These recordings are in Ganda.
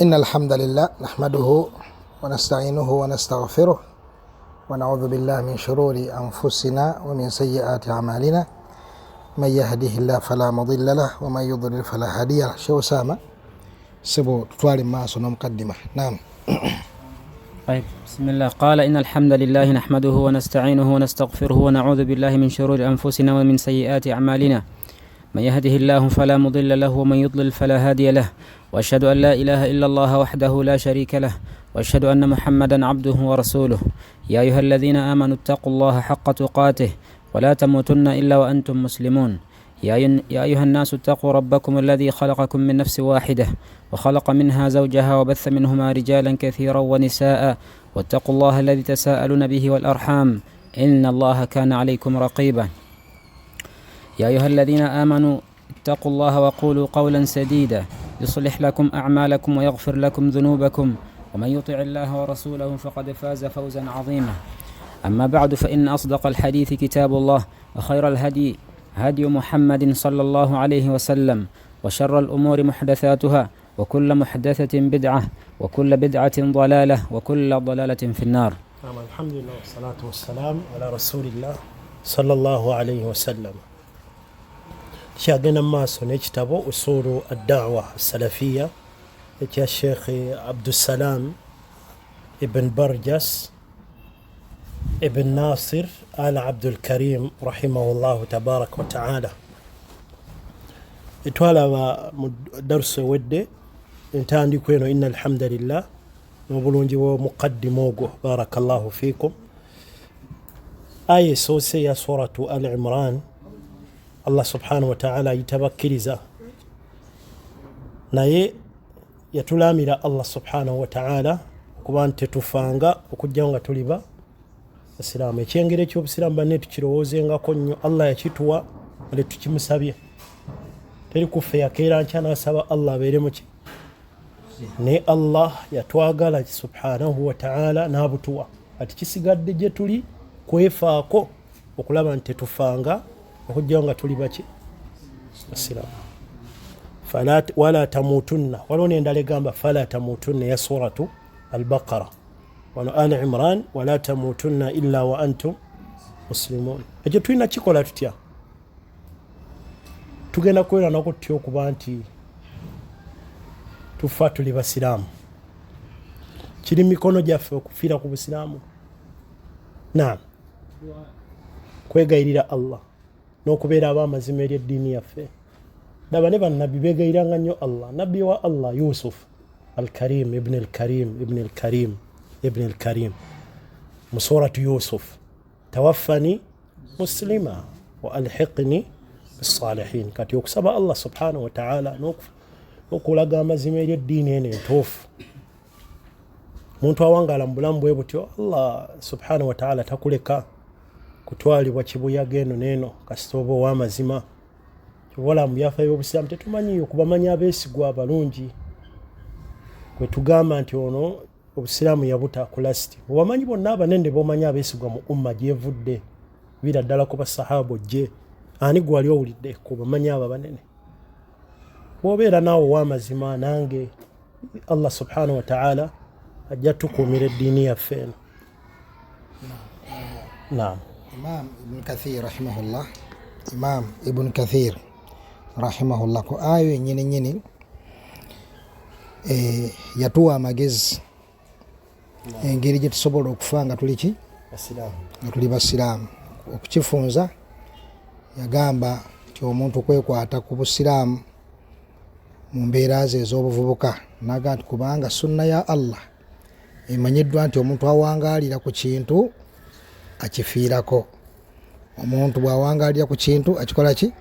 إن الحمد لله نحمده ونستعينه ونستغفره ونعوذ بالله من شرور أنفسنا ومن سيئات أعمالنا من يهده الله فلا مضل له ومن يضلل فلا هادي له. شو أسامة سبو تطوال ما صنع مقدمة. نعم. طيب بسم الله. قال إن الحمد لله نحمده ونستعينه ونستغفره ونعوذ بالله من شرور أنفسنا ومن سيئات أعمالنا من يهده الله فلا مضل له ومن يضلل فلا هادي له، وأشهد أن لا إله إلا الله وحده لا شريك له، وأشهد أن محمدا عبده ورسوله. يا أيها الذين آمنوا اتقوا الله حق تقاته ولا تموتن إلا وأنتم مسلمون. يا أيها الناس اتقوا ربكم الذي خلقكم من نفس واحدة وخلق منها زوجها وبث منهما رجالا كثيرا ونساء، واتقوا الله الذي تساءلون به والأرحام إن الله كان عليكم رقيبا. يا أيها الذين آمنوا اتقوا الله وقولوا قولا سديدا يصلح لكم أعمالكم ويغفر لكم ذنوبكم، ومن يطع الله ورسوله فقد فاز فوزا عظيما. أما بعد، فإن أصدق الحديث كتاب الله، وخير الهدي هدي محمد صلى الله عليه وسلم، وشر الأمور محدثاتها، وكل محدثة بدعة، وكل بدعة ضلالة، وكل ضلالة في النار. الحمد لله والصلاة والسلام على رسول الله صلى الله عليه وسلم. شاقنا ماسو نجتبو أصول الدعوة السلفية يا الشيخ عبد السلام ابن برجس ابن ناصر آل عبد الكريم رحمه الله تبارك وتعالى. اتوالا درس ودي انتاندي كوينو إن الحمد لله نبولونجي ومقدموغو بارك الله فيكم. آية سوسية سورة آل عمران Allah subhanahu wa ta'ala yitabakkiriza naye yatulamira Allah subhanahu wa ta'ala okuba nti tetufanga okujja nga tuliba basiraamu. Ekyengere ky'obusiraamu banne tukirowoozengako nnyo. Allah yakituwa ale tukimusabye, teri kuffe yakeera nkya n'asaba Allah abeere muki naye Allah yatwagala subhanahu wa ta'ala n'abutuwa. Ati kisigadde gye tuli kwefaako okulaba nti tetufanga okujja nga tuli baki basiraamu. wala tamutunna, waliwo n'endala egamba fala tamutunna ya suratu al-Baqara, wano Ali Imran wala tamutunna illa wa antum muslimun. Ekyo tulina kikola tutya? Tugenda kwera nako tutya okuba nti tufa tuli basiraamu? Kiri mikono gyaffe okufiira ku busiraamu? Naam, kwegayirira Allah n'okubeera ab'amazima eri eddiini yaffe. Daba ne bannabbi beegayiranga nnyo Allah. Nabbi wa Allah Yusuf al-Karim ibn al-Karim ibn al-Karim ibn al-Karim mu suratu Yusuf, tawaffani muslima wa alhiqni bis-salihin. Kati okusaba Allah subhanahu wa ta'ala n'okulaga amazima eri eddiini eno entuufu. Muntu awangala mu bulamu bwe butyo, Allah subhanahu wa ta'ala takuleka kutwalibwa kibuyaga eno n'eno kasita oba ow'amazima. Kyobola mu byafaayo by'obusiraamu tetumanyiyo kubamanya abeesigwa abalungi kwe tugamba nti ono obusiraamu yabuta kulasiti. Obamanyi bonna abanene b'omanya abeesigwa mu umma gyevudde bira ddala ku basahaba ojje, ani gwe wali owulidde ku bamanya abo abanene? Bw'obeera naawe ow'amazima, nange Allah subhanahu wa ta'ala ajja tukuumira eddiini yaffe eno. Naam. Imam Ibn Kathir rahimahullah, Imam Ibn Kathir rahimahullah ko ayo nyini yatuwa amagezi engeri gye tusobola okufa nga tuli ki nga tuli basiraamu. Okukifunza yagamba nti omuntu kwekwata ku busiraamu mu mbeera ze ez'obuvubuka, naga nti kubanga sunna ya Allah emanyiddwa nti omuntu awangaalira ku kintu akifiirako. Omuntu bw'awangaalira ku kintu akikola ki?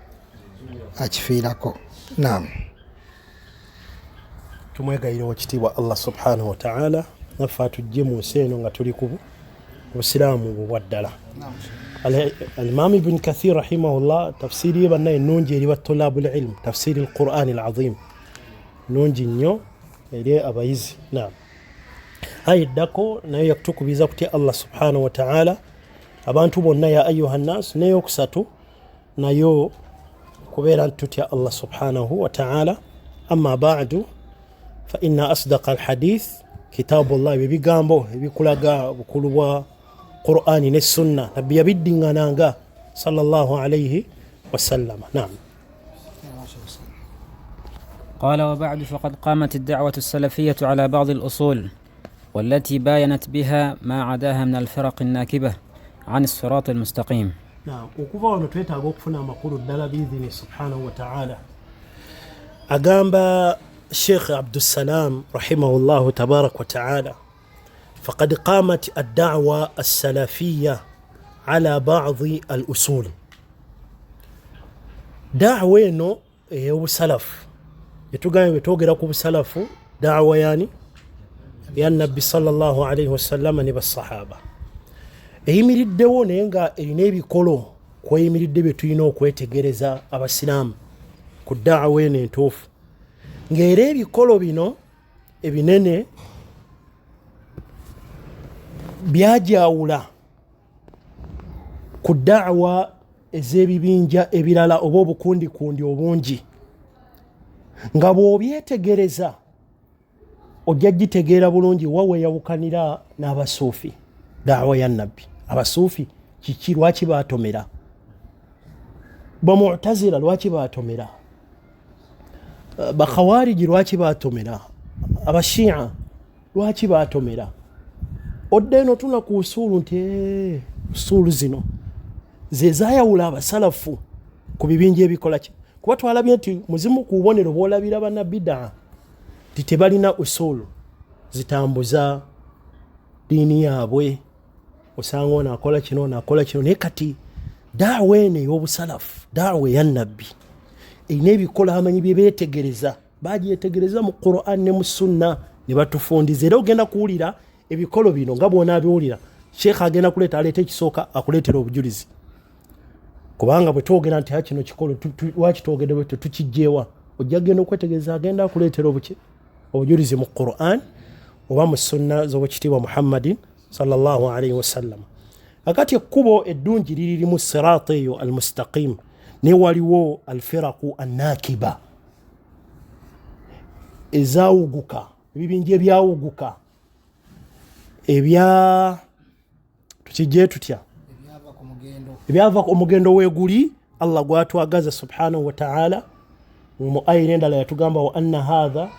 Akifiirako. Naam. Tumwegayirira ekitiibwa Allah subhanahu wa ta'ala naffe atujje mu nsi eno nga tuli ku busiraamu bwa ddala. Al-Imam Ibn Kathir rahimahullah tafsiri ye bannaye nnungi eri batulaabul ilm, tafsiri al-Qur'an al-azim nnungi nnyo eri abayizi. Naam. Ayiddako nayo yakutukubiza kutya Allah subhanahu wa ta'ala abantu bonna ya ayuha nnas, n'eyokusatu nayo kubeera tutya Allah subhanahu wa ta'ala. Amma ba'du, fa inna asdaqa alhadith kitabullah, ebigambo ebikulaga bukulu bwa Qur'ani ne sunna nabbi yabiddiŋŋananga sallallahu alayhi wasallam. Naam. قال وبعد فقد قامت الدعوة السلفية على بعض الأصول والتي باينت بها ما عداها من الفرق الناكبة عن الصراط المستقيم. نعم. وكفا ونتويتا غوكفنا مقول الدلا بإذن سبحانه وتعالى. أقام الشيخ عبد السلام رحمه الله تبارك وتعالى فقد قامت الدعوة السلفية على بعض الأصول. دعوة إنه هو سلف يتوقع يتوقع سلف دعوة يعني ya nabbi sallallahu alayhi wasallam ne basahaba eyimiriddewo naye nga erina ebikolo kweyimiridde bye tulina okwetegereza abasiraamu ku daawa eno entuufu, ng'era ebikolo bino ebinene byajawula ku daawa ez'ebibinja ebirala oba obukundikundi obungi, nga bw'obyetegereza ojja gitegeera bulungi wawe yawukanira n'abasuufi daawa ya nabbi. Abasuufi kiki lwaki baatomera? Bamu'tazila lwaki baatomera? Bakhawariji lwaki baatomera? Abashi'a lwaki baatomera? Odda eno tuna ku usulu nti usulu zino ze zaayawula abasalafu ku bibinja ebikola ki, kuba twalabye nti muzimu ku bubonero bw'olabira bannabbidaa tebalina usulu zitambuza diini yaabwe, osanga ono akola kino ono akola kino. Naye kati daawa eno ey'obusalafu, daawa ya nabbi erina ebikola amanyi bye beetegereza, bagyetegereza mu Qur'an ne mu sunna ne batufundiza. Era ogenda kuwulira ebikolo bino nga bw'onaabiwulira, sheekh agenda kuleeta aleeta ekisooka akuleetera obujulizi, kubanga bwe twogera nti kino kikolo lwaki twogedde bwe tukijjeewa, ojja genda okwetegereza agenda akuleetera obujulizi mu Qur'an oba mu sunna z'obwekitiibwa Muhammadin sallallahu alayhi wasallam. Akati ekkubo eddungi liririmu siraata eyo almustaqim, ne waliwo alfiraqu annakiba ezaawuguka, ebibinja ebyawuguka ebya tukijje tutya ebyava ku mugendo weeguli Allah gwatwagaza subhanahu wa ta'ala mu aya endala yatugamba wa anna hadha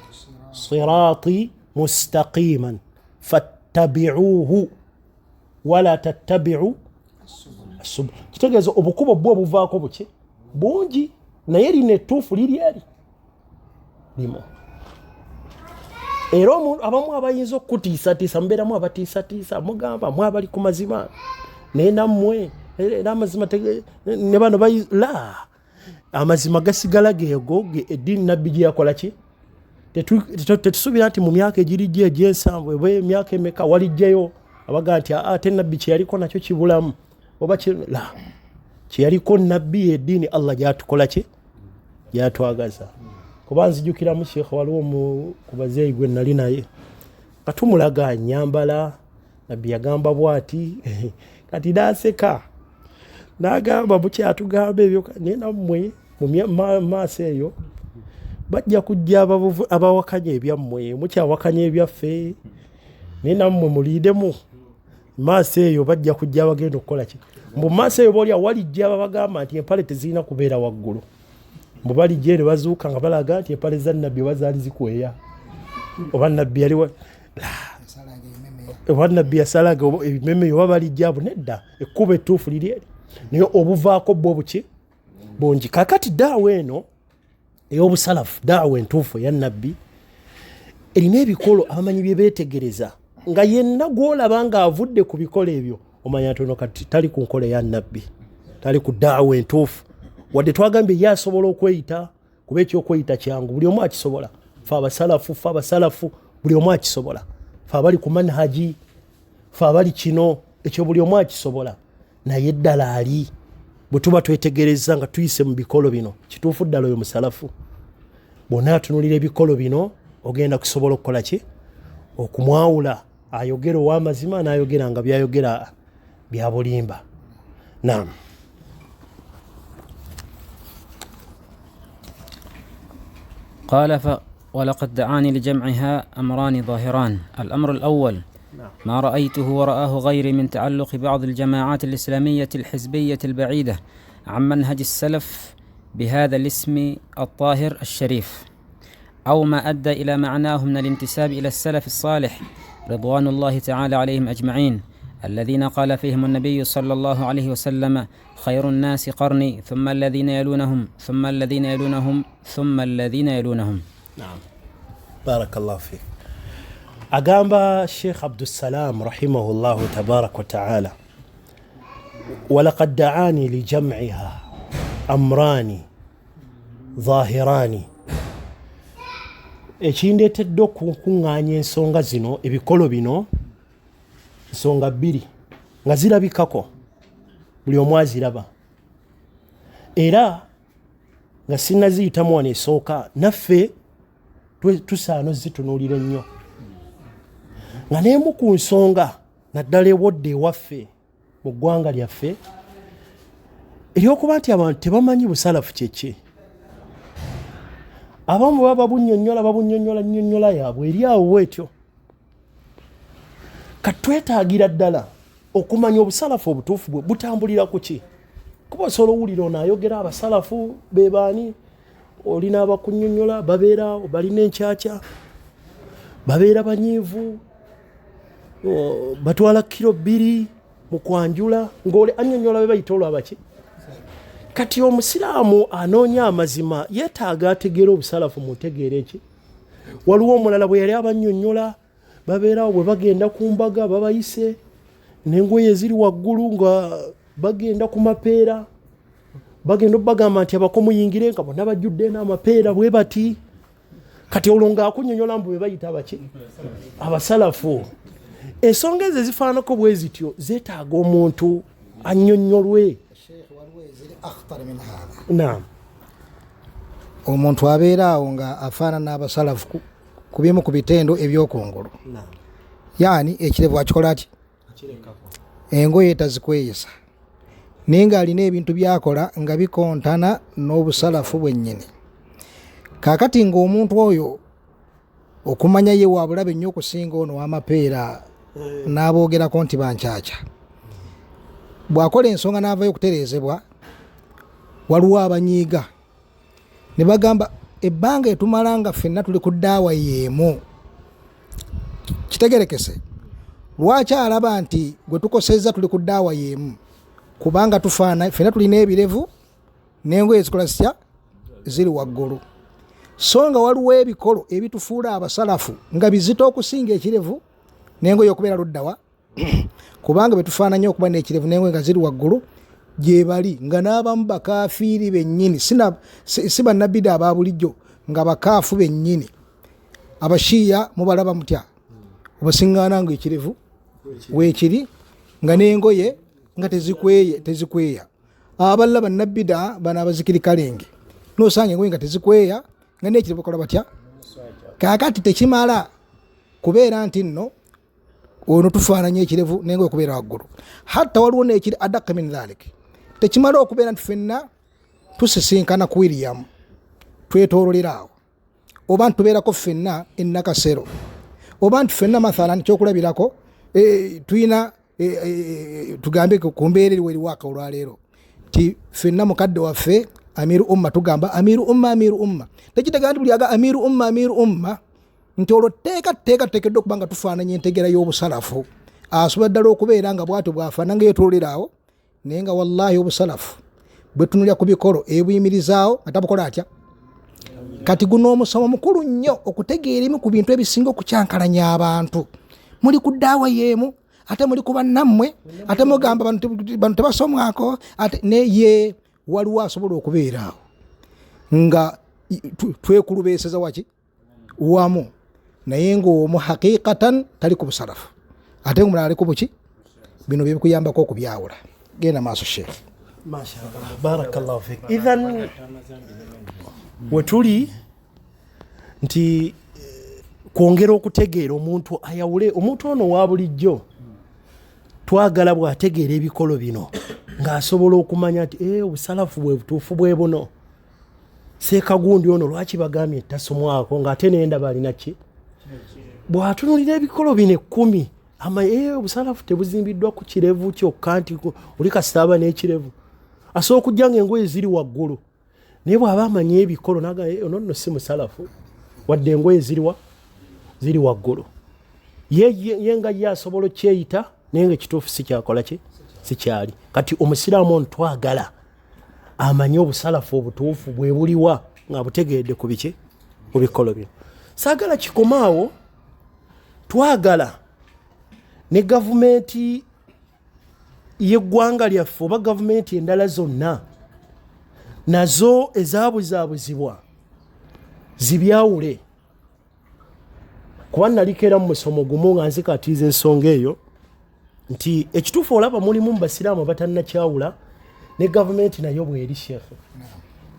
sirati mustaqiman fattabi'uhu wala tattabi'u as-subul. Kitegeeza obukubo bwo buvaako buki bungi, naye lino ettuufu liri eri limo. Era abamu abayinza okutiisatiisa, mubeeramu abatiisatiisa, mugamba mwe abali ku mazima naye nammwe era amazima ne bano la amazima gasigala geego eddiini nabbi gye yakola ki. Tetusuubira nti mu myaka egirijja egy'ensanvu oba emyaka emeka walijjayo abaga nti ate nabbi kye yaliko nakyo kibulamu oba la kye yaliko nabbi eddiini Allah gyatukola ki gyatwagaza. Kuba nzijukiramu sheekh waliwo ku bazeeyi gwe nali naye katumulaga nyambala nabbi yagamba bwati kati naseka n'agamba bukyatugamba ebyo naye nammwe mu maaso eyo bajja kujja abawakanya ebyammwe, mukyawakanya ebyaffe, naye nammwe muliidemu maaso eyo bajja kujja abagenda okukola ki. Mu maaso eyo boolya walijja ababagamba nti empale tezirina kubeera waggulu, mbu balijja ne bazuuka nga balaga nti empale za nabbi wazaali zikweya oba nabbi yali oba nabbi yasalaga ebimeme oba balijja abo. Nedda, ekkuba ettuufu liri eri, naye obuvaako bwo buki bungi. Kakati daawa eno ey'obusalafu, daawa entuufu eya nabbi erina ebikolo abamanyi bye beetegereza, nga yenna gw'olaba ng'avudde ku bikolo ebyo omanya nti ono kati tali ku nkola eya nabbi, tali ku daawa entuufu. Wadde twagambye ye asobola okweyita, kuba ekyokweyita kyangu, buli omu akisobola. Fe abasalafu buli omu akisobola, fe abali ku manhaji, fe abali kino, ekyo buli omu akisobola. Naye ddala ali bwe tuba twetegereza nga tuyise mu bikolo bino, kituufu ddala oyo musalafu. Bw'ona atunulira ebikolo bino ogenda kusobola okukola ki? Okumwawula ayogera ow'amazima n'ayogera nga byayogera bya bulimba. Naam. ولقد دعاني لجمعها أمران ظاهران. الأمر الأول ما رأيته ورآه غيري من تعلق بعض الجماعات الإسلامية الحزبية البعيدة عن منهج السلف بهذا الاسم الطاهر الشريف، أو ما أدى إلى معناه من الانتساب إلى السلف الصالح رضوان الله تعالى عليهم أجمعين، الذين قال فيهم النبي صلى الله عليه وسلم: خير الناس قرني ثم الذين يلونهم ثم الذين يلونهم ثم الذين يلونهم. نعم بارك الله فيك. أقام الشيخ عبد السلام رحمه الله تبارك وتعالى: ولقد دعاني لجمعها أمران ظاهران. Ekindeetedde okukuŋŋaanya ensonga zino, ebikolo bino, ensonga bbiri nga zirabikako, buli omu aziraba, era nga sinnaziyitamu wano esooka, naffe tusaana zitunuulira ennyo, nga n'emu ku nsonga naddala ewodde ewaffe mu ggwanga lyaffe eryokuba nti abantu tebamanyi busalafu kyeki. Abamu baba babunnyonnyola yaabwe eri awo bwetyo. Katwetaagira ddala okumanya obusalafu obutuufu bwe butambulira ku ki. Kuba osobola owulira ono ayogera abasalafu be baani, olina abakunnyonnyola babeera balina enkyakya, babeera banyiivu, batwala kilo 2 mu kwanjula, ng'ole annyonnyola be bayita olwabaki. Kati omusiraamu anoonya amazima yeetaaga ategeera obusalafu mutegeere ki. Waliwo omulala bwe yali abannyonnyola babeerawo bwe bagenda ku mbaga babayise n'engoye ziri waggulu nga bagenda ku mapeera, bagenda obagamba nti abako muyingire nga bonna bajjudde n'amapeera bwe bati. Kati olwo ng'akunnyonnyola mbu be bayita abaki, abasalafu. Ensonga ezo ezifaanako bwe zityo zeetaaga omuntu annyonnyolwe. Naam. Omuntu abeera awo nga afaanana abasalafu ku bimu ku bitendo ebyokungulu. Yaani ekirevu akikola ati engoye tazikweyisa naye ng'alina ebintu byakola nga bikontana n'obusalafu bwennyini. Kaakati ng'omuntu oyo okumanya ye wabulabe nnyo okusinga ono w'amapeera n'aboogerako nti bankyakya, bw'akola ensonga n'avayo okutereezebwa, waliwo abanyiiga ne bagamba ebbanga etumala nga ffenna tuli ku ddaawa y'emu. Kitegerekese lwaki alaba nti gwe tukosezza tuli ku ddaawa y'emu? Kubanga tufaana ffenna tulina ebirevu n'engoye zikola zitya, ziri waggulu. So nga waliwo ebikolo ebitufuula abasalafu nga bizito okusinga ekirevu n'engoye okubeera luddawa kubanga betufaananya okuba n'ekirevu n'engoye nga ziri waggulu gye bali, nga n'abamu bakaafiiri bennyini, si bannabida aba bulijjo, nga bakaafu bennyini. Abashiya mubalaba mutya? Obasiŋŋaana nga ekirevu weekiri nga n'engoye nga tezikweya. Abalala bannabida bano abazikirikalenge n'osanga engoye nga tezikweya nga n'ekirevu bakola batya. Kaakati tekimala kubeera nti nno ono tufaananya ekirevu n'engoye okubeera waggulu. Hatta waliwo n'ekiri adaka min dhalik. Tekimala okubeera nti ffenna tusisinkana ku William twetoololera awo, oba ntubeerako ffenna ennakasero, oba nti ffenna mathalan kyokulabirako tulina tugambe ku mbeera eriwo akawulo olwaleero ti ffenna mukadde waffe amiru umma tugamba amiru umma. Tekitegeera nti buli aga amiru umma nti olwo teekateekeddwa okuba nga tufaananya entegera y'obusalafu. Asobola ddala okubeera nga bw'atyo bw'afaana nga yeetoololera awo, naye nga wallahi obusalafu bwe tunulira ku bikolo ebuyimirizaawo nga tabukola atya. Kati guno omusomo mukulu nnyo okutegeera ebimu ku bintu ebisinga okukyankalanya abantu. Muli ku ddaawa y'emu ate muli ku bannammwe ate mugamba bano tebasomwako ate naye waliwo asobola okubeera awo nga twekulubeeseza waki wamu naye ng'omu haqiqatan tali ku busalafu ate omulala ali ku buki. Bino bye bikuyambako okubyawula. Genda maaso Sheikh. Mashallah, barakallahu fik. Idhan wetuli nti kwongera okutegeera omuntu ayawule, omuntu ono wa bulijjo twagala bw'ategeera ebikolo bino ng'asobola okumanya nti obusalafu bwe butuufu bwe buno. Sekagundi ono lwaki bagambye tasomwako ng'ate n'endaba alina ki bw'atunulira ebikolo bino 10 obusalafu tebuzimbiddwa ku kirevu kyokka nti oli kasitaaba n'ekirevu asobola okujja ng'engoye ziri waggulu naye bw'aba amanye ebikolo ono nno si musalafu wadde engoye ziri waggulu ye nga ye asobola okyeyita naye nga ekituufu sikyakola ki sikyali kati omusiraamu ono twagala amanye obusalafu obutuufu bwe buliwa nga butegeedde ku biki ku bikolo bino saagala kikomaawo twagala ne gavumenti y'eggwanga lyaffe oba gavumenti endala zonna nazo ezaabuzaabuzibwa zibyawule kuba nalikeera mu musomo gumu nga nzikatiiza ensonga eyo nti ekituufu olaba mulimu mu basiraamu batannakyawula ne gavumenti nayo bweri sheekhe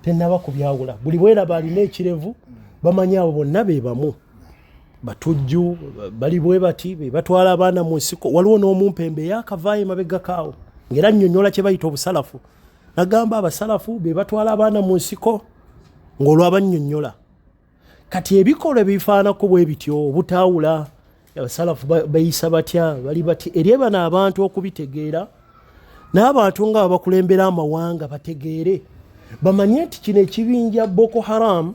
tennaba kubyawula buli bweraba alina ekirevu bamanyi abo bonna be bamu batujju bali bwe bati be batwala abaana mu nsiko waliwo n'omumpembe yakavaayo emabega kaawo ng'era nnyonnyola kye bayita obusalafu nagamba abasalafu be batwala abaana mu nsiko ng'olwabannyonnyola kati ebikolo bifaanako bwe bityo obutaawula abasalafu bayisa batya bali bati eri bano abantu okubitegeera n'abantu nga abakulembera amawanga bategeere bamanye nti kino ekibinja Boko Haram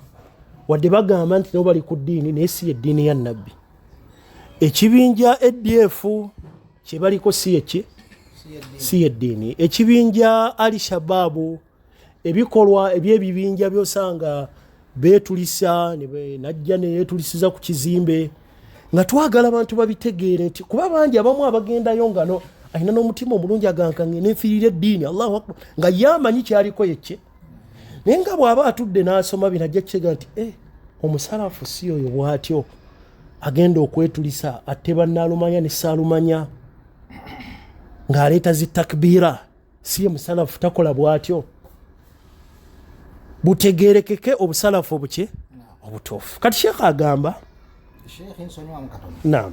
wadde bagamba nti nabo bali ku ddiini naye si eddiini ya nabbi ekibinja ADF kye baliko si eddiini ekibinja Ali Shababu ebikolwa ebyebibinja byosanga beetulisa najja neyeetulisiza ku kizimbe nga twagala abantu babitegeere nti kuba bangi abamu abagendayo ngano alina n'omutima omulungi agankange nenfiirira eddiini Allahu akbar nga yamanyi kyaliko yekye naye nga bw'aba atudde n'asoma binajja kikega nti omusalafu si oyo bw'atyo agenda okwetulisa ate bannaalumanya ne saalumanya ng'aleeta zitakbiira si ye musalafu takola bw'atyo butegeerekeke obusalafu obuki obutuufu kati sheekh agamba naam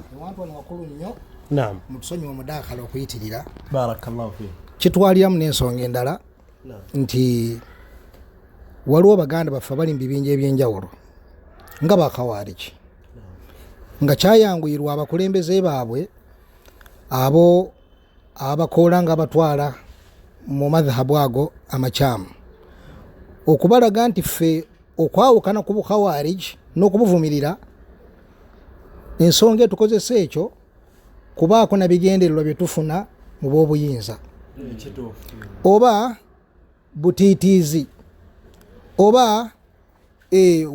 naam mutusonyi omudakala okuyitirira barakallahu fi kitwaliramu n'ensonga endala nti waliwo baganda baffe bali mu bibinja ebyenjawulo nga bakawariki nga kyayanguyirwa abakulembeze baabwe abo abakoola nga batwala mu madhahabu ago amakyamu okubalaga nti ffe okwawukana ku bukawariki n'okubuvumirira ensonga etukozesa ekyo kubaako na bigendererwa byetufuna mu b'obuyinza oba butiitiizi oba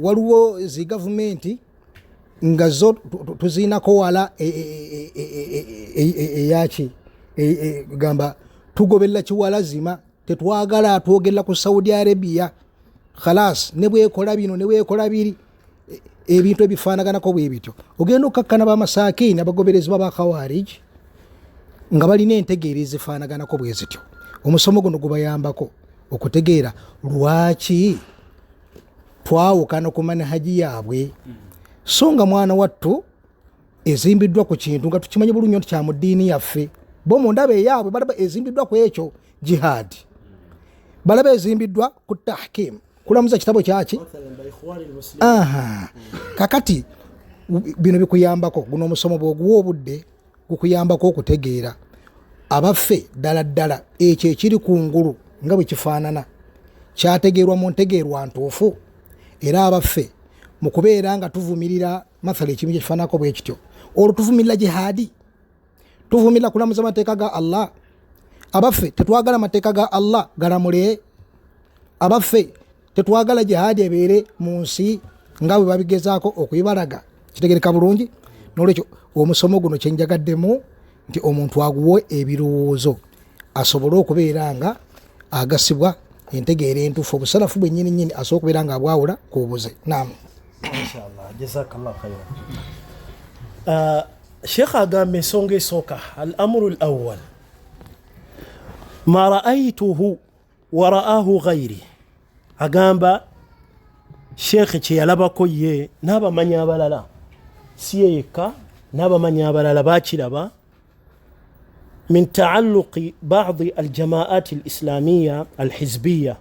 waliwo zi gavumenti nga zo tuziinako wala eyaki gamba tugoberera kiwalazima tetwagala twogerera ku Saudi Arabia khalas ne bwekola bino ne bwekola biri ebintu ebifaanaganako bwe bityo ogenda okukakkana b'amasaakini abagoberezibwa ba Khawarij nga balina entegeera ezifaanaganako bwe zityo omusomo guno gubayambako okutegeera lwaki twawukana ku manhaji yaabwe so nga mwana wattu ezimbiddwa ku kintu nga tukimanyi bulungi nti kya mu ddiini yaffe bo mu ndaba eyaabwe balaba ezimbiddwa ku ekyo jihad balaba ezimbiddwa ku tahkim kulamuza kitabo kyaki kakati bino bikuyambako guno omusomo bw'oguwa obudde gukuyambako okutegeera abaffe ddala ddala ekyo ekiri kungulu nga bwe kifaanana kyategeerwa mu ntegeerwa ntuufu era abaffe mu kubeera nga tuvumirira mathala ekibinja kifaanako bwe kityo olwo tuvumirira jihaadi tuvumirira kulamuza amateeka ga Allah abaffe tetwagala amateeka ga Allah galamule abaffe tetwagala jihaadi ebeere mu nsi nga bwe babigezaako okuyibalaga kitegereka bulungi n'olwekyo omusomo guno kyenjagaddemu nti omuntu aguwe ebirowoozo asobole okubeera nga agasibwa entegeera entuufu obusalafu bwe nnyini asobola okubeera nga abwawula kubuze naam inshallah jazakallah khairan sheekh agamba ensonga esooka al amru al awwal ma ra'aytuhu wa ra'ahu ghairi agamba sheekhe kye yalabako ye n'abamanyi abalala si ye yekka n'abamanyi abalala baakiraba من تعلق بعض الجماعات الإسلامية الحزبية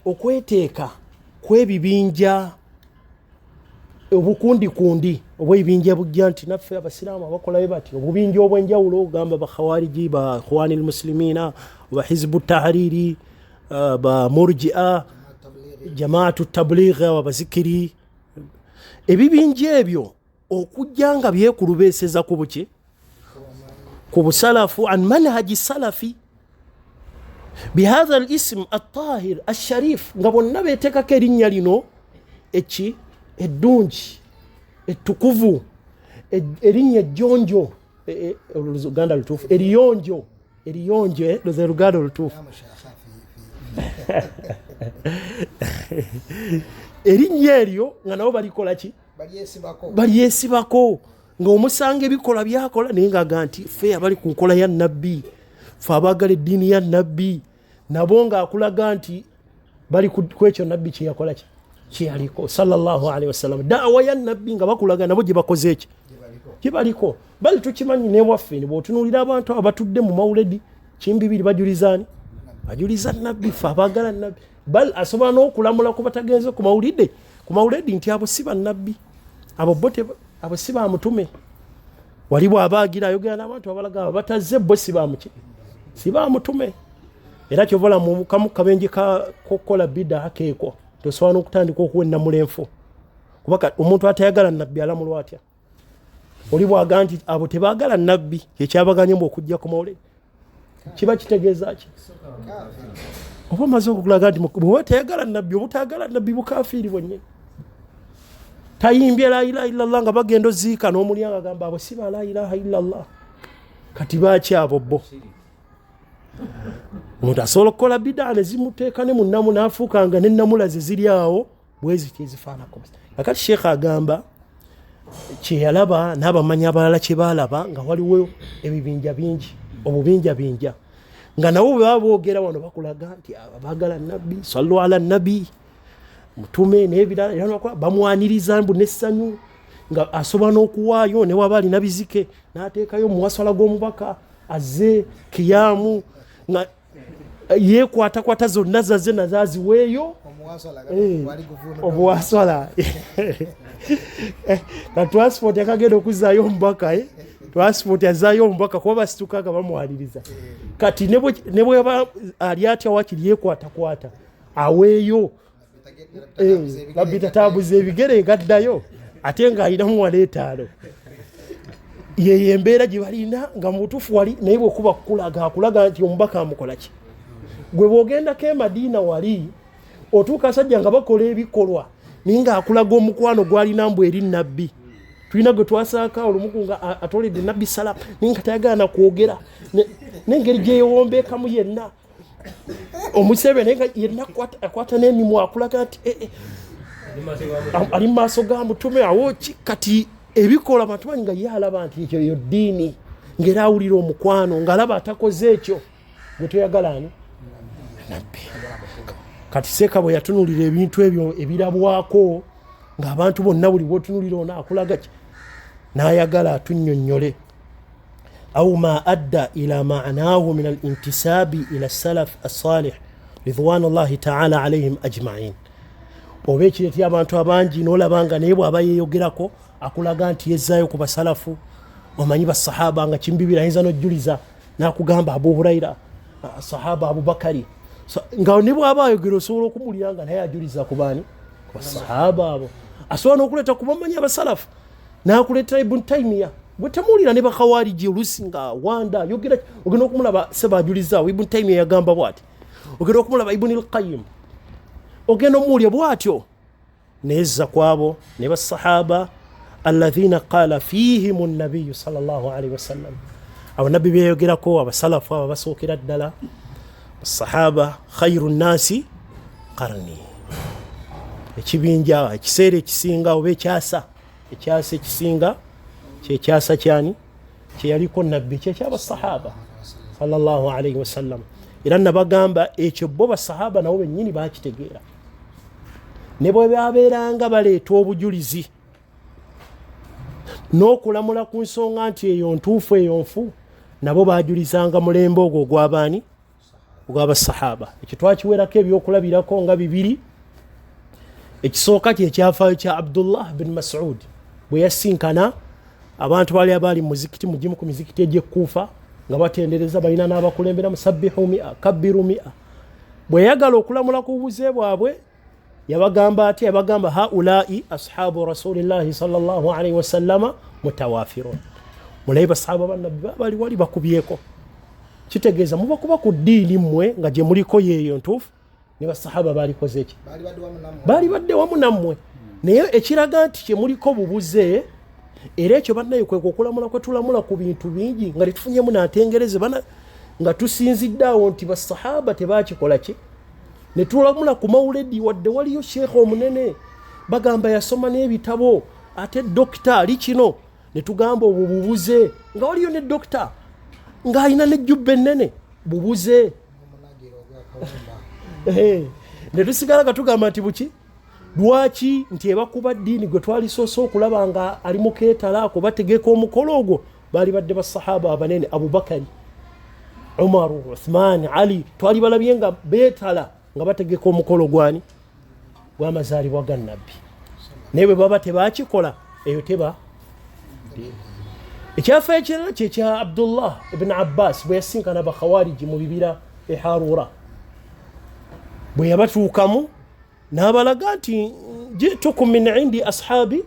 okweteeka kw'ebibinja obukundikundi obw'ebibinja bujja nti naffe abasiraamu abakolayo bati obubinja obw'enjawulo ogamba bakhawariji ba ikhwani almuslimina ba hizbu tahariri ba murjia jamaatu tabligh abazikiri ebibinja ebyo okujja nga byekulubeeseza ku buki ku busalafu an manhaji salafi bihadha alism altahir alsharif nga bonna beetekako erinnya lino eki eddungi ettukuvu erinnya ejjonjo oluganda lutuufu eriyonjo luze luganda lutuufu erinnya eryo nga nabo balikola ki balyesibako ng'omusanga ebikola byakola naye ng'aga nti ffe abali ku nkola ya nabbi ffe abaagala eddiini ya nabbi nabo ng'akulaga nti bali ku ekyo nabbi kyeyakola ki kyeyaliko sallallahu alaihi wasallam daawa ya nabbi nga bakulaga nabo gye bakoze eki gye baliko bali tukimanyi n'ewaffe bw'otunuulira abantu abatudde mu mawuledi kimbibiri bajulizaani bajuliza nabbi ffe abaagala nabbi bal asobola n'okulamula ku batagenze ku mawuledi nti abo si bannabbi abo si ba mutume wali bw'abaagira ayogera n'abantu abalaga batazze bo si ba mutume era kyovola mu kamu kabenje kokola bida keeko tosobola n'okutandika okuwenda mulenfo kuba omuntu atayagala nabbi alamulwa atya oli bwaga nti abo tebaagala nabbi kyekyabaganye mbu okujja ku mawuledi kiba kitegeeza ki oba omaze okukulaga nti bwoba tayagala nabbi obutayagala nabbi bukafiiri bwennyini tayimbye la ilaha illallah nga bagenda oziika n'omulyanga agamba abo si ba la ilaha illallah kati baaki abo bo omuntu asobola okukola bidaa ne zimuteeka ne munnamu n'afuuka nga n'ennamula ze ziri awo bwezi tezifaanako akati sheekha agamba kyeyalaba n'abamanyi abalala kye baalaba nga waliwo ebibinja bingi obubinjabinja nga nabo bwe baba boogera wano bakulaga nti abaagala nabbi sallu ala nabbi mutume n'ebirala bamwaniriza mbu n'essanyu nga asobola n'okuwaayo ne waba alina bizike n'ateekayo muwasala gw'omubaka azze kiyaamu nga yeekwatakwata zonna zazze nazaaziweeyo obuwasala nga transport akagenda okuzaayo omubaka transport azaayo omubaka kuba basituka nga bamwaniriza kati ne bweba ali atya wakiri yeekwatakwata aweeyo labita tabuza ebigere gaddayo ate ng'alinamu waleetaalo yeyo embeera gye balina nga mu butuufu wali naye bwekuba akulaga nti omubaka amukola ki gwe bw'ogendako e Madiina wali otuuka asajja nga bakola ebikolwa naye ng'akulaga omukwano gwalina mbu eri nabbi tulina gwe twasaaka olumuku nga atoledde nabbi salama naye nga tayagala na kwogera n'engeri gyeyewombeekamu yenna omusebe naye nga yenna akwata n'emimu akulaga nti ali mu maaso ga mutume awo ki kati ebikola matumanyi nga ye alaba nti ekyo yo ddiini ng'era awulira omukwano ng'alaba atakoze ekyo gwe toyagala ani nabbi kati seeka bwe yatunuulira ebintu ebyo ebirabwako ng'abantu bonna buli bw'otunuulira ona akulaga ki n'ayagala atunnyonnyole au ma adda ila ma'nahu min al-intisabi ila salaf as-salih ridwanullahi ta'ala alayhim ajma'in oba ekireetera abantu abangi n'olabanga naye bw'aba yeeyogerako akulaga nti yezzaayo ku basalafu omanyi basahaba nga kimbibira ayinza n'ojjuliza n'akugamba Abu Huraira sahaba Abubakari nga ne bw'aba ayogera osobola okumulira nga naye ajuliza ku baani ku basahaba abo asobola n'okuleeta ku bamanyi abasalafu n'akuleetera Ibn Taymiya gwe temuwulira ne bakhawariji oluusi nga wanda yogera ogenda okumulaba sebaajuliza Ibn Taymiya yagamba bw'ati ogenda okumulaba Ibn al-Qayyim ogenda omuwulya bw'atyo nezza kwabo ne basahaba alladhina qala fihim an-nabiy sallallahu alayhi wasallam abo nabbi beyogerako abasalafu abo basookera ddala basahaba khayru nnasi qarni ekibinja ekiseera ekisinga oba ekyasa ekisinga kyekyasa kyani kyeyaliko nabbi kyekyabasahaba sallallahu alayhi wasallam era nabagamba ekyo bo basahaba nabo bennyini bakitegeera ne bwe babeeranga baleeta obujulizi n'okulamula ku nsonga nti eyo ntuufu eyo nfu nabo baajulizanga mulembe ogwo ogw'abaani ogw'abasahaba. Ekyo twakiwerako ebyokulabirako nga bibiri. Ekisooka kye kyafaayo kya Abdullah bin Mas'ud bwe yasinkana abantu bali abali mu muzikiti mugimu ku mizikiti egy'Ekuufa nga batendereza balina n'abakulembera musabbihu mi'a kabbiru mi'a. Bwe yagala okulamula ku bubuze bwabwe yabagamba ati yabagamba haulai ashabu rasulillahi sallallahu alaihi wasallama mutawafirun. Mulayi basahaba bannabbi bali wali bakubyeko. Kitegeeza muba kuba ku ddiini mmwe nga gye muliko yeeyo ntuufu ne basahaba balikoze ki? Bali badde wamu nammwe. Naye ekiraga nti kye muliko bubuze era ekyo bannaye kwe okulamula kwe tulamula ku bintu bingi nga tetufunyemu n'atengereze bana nga tusinziddaawo nti basahaba tebakikola ki? Ne tulamula ku mawuledi wadde waliyo sheekha omunene bagamba yasoma n'ebitabo ate dokita ali kino ne tugamba obwo bubuze nga waliyo ne dokita ng'alina n'ejjubba ennene bubuze. Ne tusigala nga tugamba nti buki lwaki nti ebakuba ddiini gwe twalisoose okulaba nga ali mu keetalaako bategeka omukolo ogwo baali badde basahaba abanene Abubakari, Umaru, Uthman, Ali. Twali balabye nga beetala nga bategeka omukolo gwani gw'amazaalibwa ga nabbi. Naye bwe baba tebakikola eyo teba. Ekyafaayo ekirala kye kya Abdullah ibn Abbas bwe yasinkana bakhawariji mu bibira e Harura. Bwe yabatuukamu n'abalaga nti jitukum min indi ashabi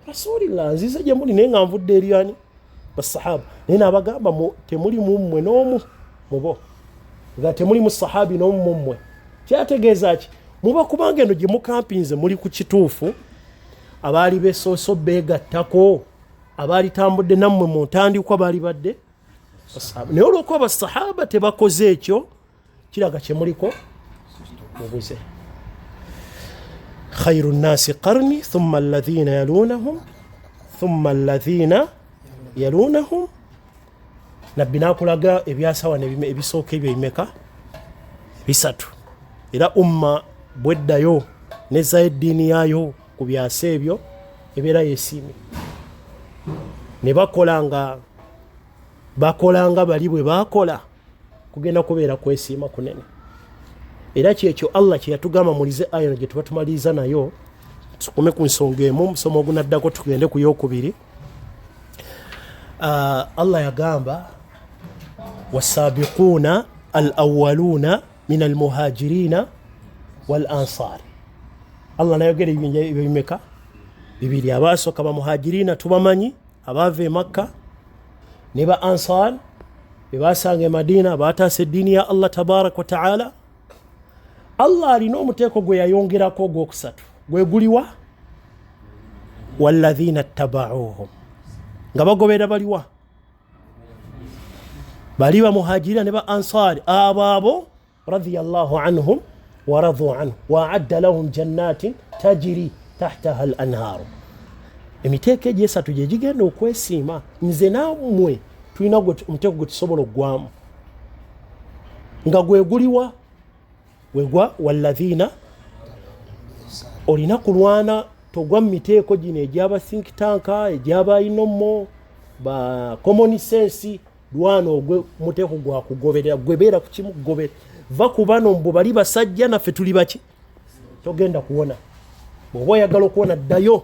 rasulillah, nzize gye muli naye nga nvudde eri ani? Basahaba. Naye n'abagamba temuli mummwe n'omu mubo nga temuli mu sahabi n'omu mummwe. Kyategeeza ki? Muba kubanga eno gye mukampinze muli ku kituufu, abaali beesooso beegattako, abaali tambudde nammwe mu ntandikwa baali badde basahaba. Naye olw'okuba basahaba tebakoze ekyo kiraga kye muliko mubuze. Khairu nnasi qarni thumma alladhina yalunahum thumma alladhina yalunahum. Nabbi n'akulaga ebyasawana ebisooka ebyo bimeka? Bisatu. Era umma bweddayo nezzayo eddiini yaayo ku byasa ebyo ebeera yeesiimye. Ne bakolanga bali bwe baakola kugenda kubeera kwesiima kunene. Era kyekyo Allah kye yatugamba mulize aya gye tuba tumaliriza nayo. Tukume ku nsonga emu, musomo ogunaddako tugende ku yookubiri. Allah yagamba wasabiquna al-awwaluna min al-muhajirina wal-ansar. Allah nayogera ebyo bimeka? Bibiri. Abasooka ba muhajirina tubamanyi abaava e Makka ne ba ansar be basanga e Madina bataasa eddiini ya Allah tabaaraka wa ta'ala. Allah alina omuteeko gwe yayongerako ogwokusatu gwe guliwa walladhina ttaba'uuhum, nga bagobera baliwa? Bali ba muhajirina ne ba ansari. Abo radiyallahu anhum wa radu anhu wa a'adda lahum jannatin tajri tahtaha al-anhaaru. Emiteeko egyo esatu gye gigenda okwesiima. Nze nammwe tulina omuteeko gwe tusobola oggwamu nga gwe guliwa? Wegwa walladhina. Olina kulwana togwa mu miteeko gino egy'aba think tanka egy'abayinomo ba common sense. Lwana ogwe muteeko gwa kugoberera gwe beera ku kimu kugobera. Va ku bano mbu bali basajja naffe tuli baki? Togenda kuwona. Bw'oba oyagala okuwona ddayo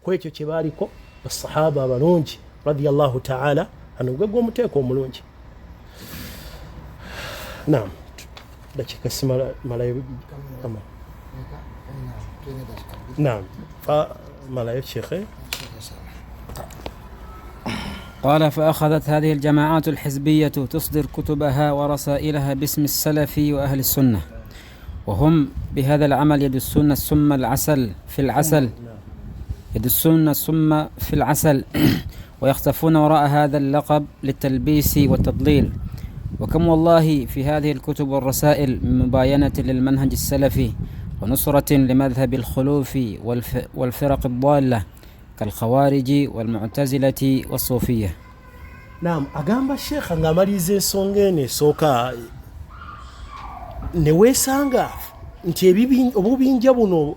ku ekyo kye baaliko basahaba abalungi radiyallahu ta'ala ano gwe gw'omuteeko omulungi. Naam. dakika simalayo ama نعم فمالا يا شيخ. قال فأخذت هذه الجماعات الحزبية تصدر كتبها ورسائلها باسم السلف وأهل السنة، وهم بهذا العمل يدسون السم العسل في العسل يدسون السم في العسل ويختفون وراء هذا اللقب للتلبيس والتضليل. وكم والله في هذه الكتب والرسائل من مباينة للمنهج السلفي ونصرة لمذهب الخلوف والفرق الضالة كالخوارج والمعتزلة والصوفية. نعم أقام الشيخ نغماليزي سونغيني سوكا نويسانغا nti obubinja buno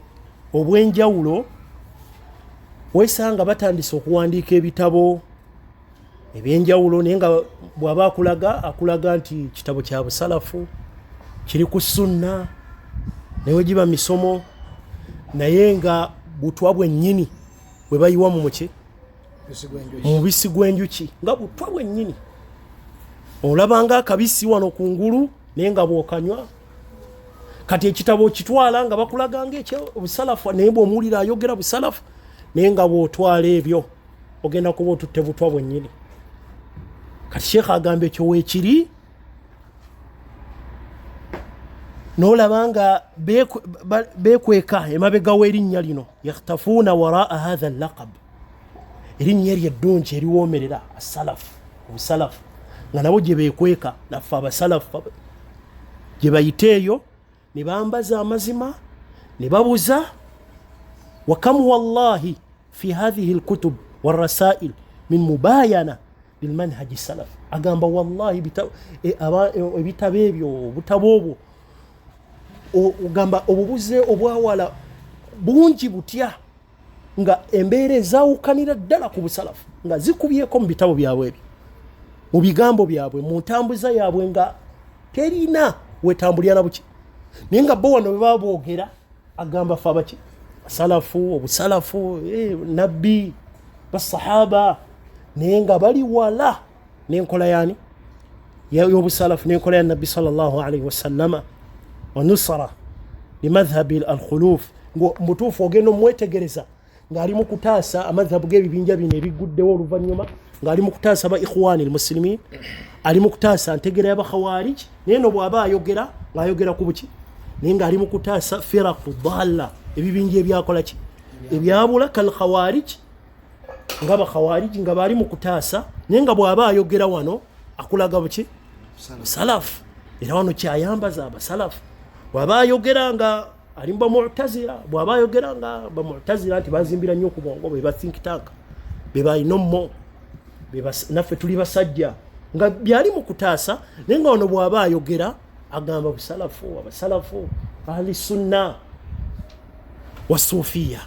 obwenjawulo wesanga batandise okuwandiika ebitabo ebyenjawulo naye nga bw'aba akulaga nti kitabo kya busalafu kiri ku sunna newe giba misomo naye nga butwa bwennyini bwe bayiwa mu muki mubisi gwenjuki nga butwa bwennyini olabanga akabisi wano kungulu naye nga bwokanywa kati ekitabo kitwala nga bakulaganga ekyo obusalafu naye bw'omuwulira ayogera busalafu naye nga bw'otwala ebyo ogenda kuba otutte butwa bwennyini. Kati Sheikh agamba ekyo weekiri n'olabanga beekweka emabega w'erinnya lino yakhtafuuna waraa hatha allaqab, erinnya eryo eddungi eriwoomerera asalafu obusalafu nga nabo gye beekweka naffe abasalafu gye bayita eyo ne bambaza amazima ne babuza. wakamu wallahi fi hadhihi alkutub والرسائل من مباينة بالمنهج السلف. agamba wallahi ebitabo ebyo obutabo obwo ogamba obubuze obwawala bungi butya nga embeera ezawukanira ddala ku busalafu nga zikubyeko mu bitabo byabwe ebyo mu bigambo byabwe mu ntambuza yabwe nga terina wetambulira na buki naye nga bo wano bwe baba boogera agamba fe abaki basalafu obusalafu nabbi basahaba naye nga bali wala n'enkola yani y'obusalafu n'enkola ya nabbi sallallahu alaihi wasallama wa nusra limadhhabi alkhuluf. Mutuufu ogenda omwetegereza ng'ali mu kutaasa amadhhabu g'ebibinja bino ebiguddewo oluvannyuma, ng'ali mu kutaasa ba ikhwani almuslimin, ali mu kutaasa ntegera y'abakhawarij, naye no bw'aba ayogera ng'ayogera ku buki naye ng'ali mu kutaasa firaqu dalla, ebibinja ebyakola ki ebyabula kal khawarij, nga bakhawarij nga bali mu kutaasa naye nga bw'aba ayogera wano akulaga buki salafu. Era wano kyayambaza abasalafu bw'aba ayogera nga ali mu mu'tazila, bw'aba ayogera nga ba mu'tazila nti bazimbira nnyo ku bwongo be ba think tank be balina ommo naffe tuli basajja nga byali mu kutaasa naye nga wano bw'aba ayogera agamba busalafu abasalafu ahli sunna wa sufiya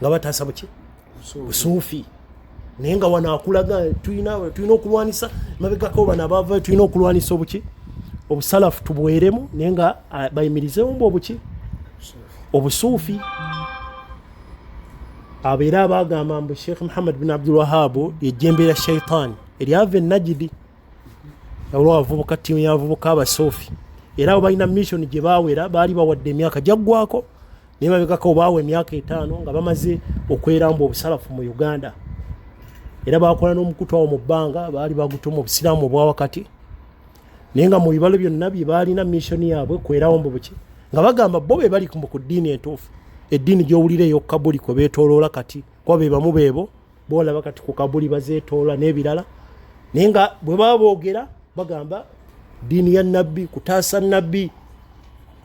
nga bataasa buki busufi. Naye nga wano akulaga tulina okulwanisa mabegako bano abava tulina okulwanisa obuki obusalafu tubweremu naye nga bayimirizeemu mbu obuki obusuufi. Abo era abagamba mbu Sheikh Muhammad bin Abdul Wahhab yejjembe lya shaytan eryava e Najidi olw'abavubuka ttiimu y'abavubuka abasuufi, era abo balina mission gye baawera baali bawadde emyaka gyaggwako naye mabegako baawa emyaka 5 nga bamaze okweramba obusalafu mu Uganda. Era bakola n'omukutu awo mu bbanga baali bagutuma obusiraamu obwa wakati naye nga mu bibalo byonna bye baalina mission yaabwe kwerawo mbu buki nga bagamba bo be bali ku ddiini entuufu, eddiini gy'owulira eyo kabuli kwe beetooloola kati kuba be bamu beebo boolaba kati ku kabuli bazeetoola n'ebirala naye nga bwe baba boogera bagamba ddiini ya nabbi kutaasa nabbi.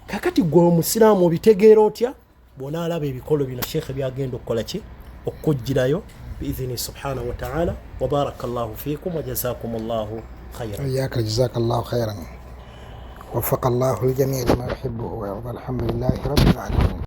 Kakati gwe omusiraamu obitegeera otya bw'onaalaba ebikolo bino sheekhe byagenda okukola ki okukugirayo بإذنه سبحانه وتعالى. وبارك الله فيكم وجزاكم الله خيرا. إياك جزاك الله خيرا. وفق الله الجميع لما يحبه ويرضى. الحمد لله رب العالمين.